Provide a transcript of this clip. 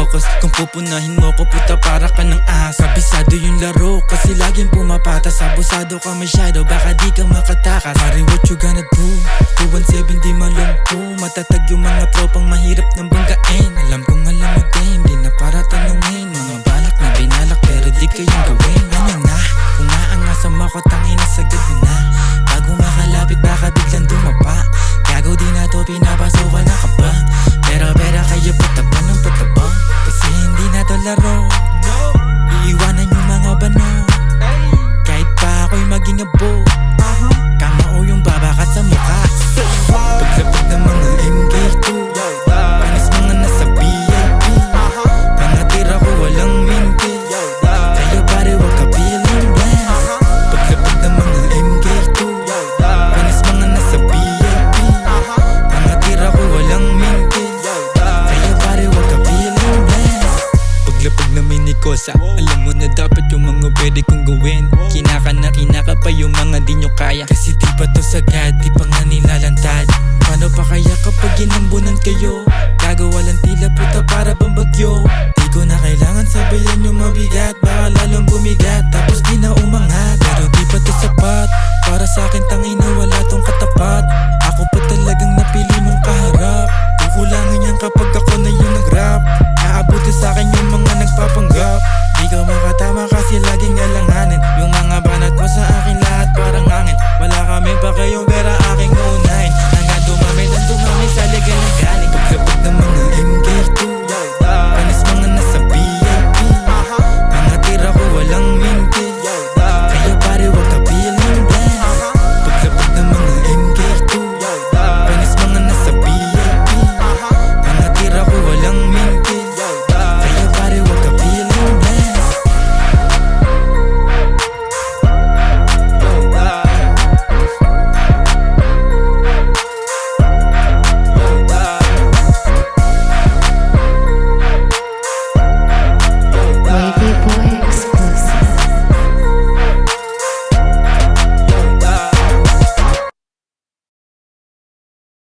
focus. Kung pupunahin mo ko puta para ka ng ahas. Kabisado yung laro kasi laging pumapatas. Abusado ka masyado baka di ka makatakas. Pare what you gonna do? 217 di malungko. Matatag yung mga tropang mahirap ng banggain. Alam kong alam mo din, di na para tanungin. Mga balak na binalak pero di kayong gawin. Ano na? Kung aangasam ako tangina sagad mo na. Bago makalapit baka biglang dumapa. Gago di na to pinapasukan na ka ba? Pero kayo pataba ng pataba. Kasi hindi na to laro. Iiwanan yung mga bano. Kahit pa ako'y maging abo. Kamao yung babakat sa mukha. Paglapag ng mga MK2, panis mga nasa VIP. Mga tira ko walang minti. Kaya pare wag ka feeling blessed. Paglapag ng mga MK2, panis mga nasa VIP. Mga tira ko walang minti. Kaya pare wag ka feeling blessed. Paglapag na minikosa, alam mo na dapat yung mga pwede kong gawin. Kinaka pa yung mga di nyo kaya. Kasi di pa to sagad, di pa nga nilalantad. Paano pa kaya kapag ginambunan kayo? Gagawa lang tila puta para bang bagyo. Di ko na kailangan sabayan yung mabigat. Baka lalong bumigat, tapos di na umangat. Pero di pa to sapat, para sa akin tangina wala tong katapat. Ako pa talagang napili mong kaharap. Kukulangin yan kapag ako na yung nag-rap. Aabuti sa akin yung mga nagpapanggap. Di ka makatama kasi laging alanganin. Yung mga banat mo sa akin lahat parang hangin. Wala kami pa kayong pera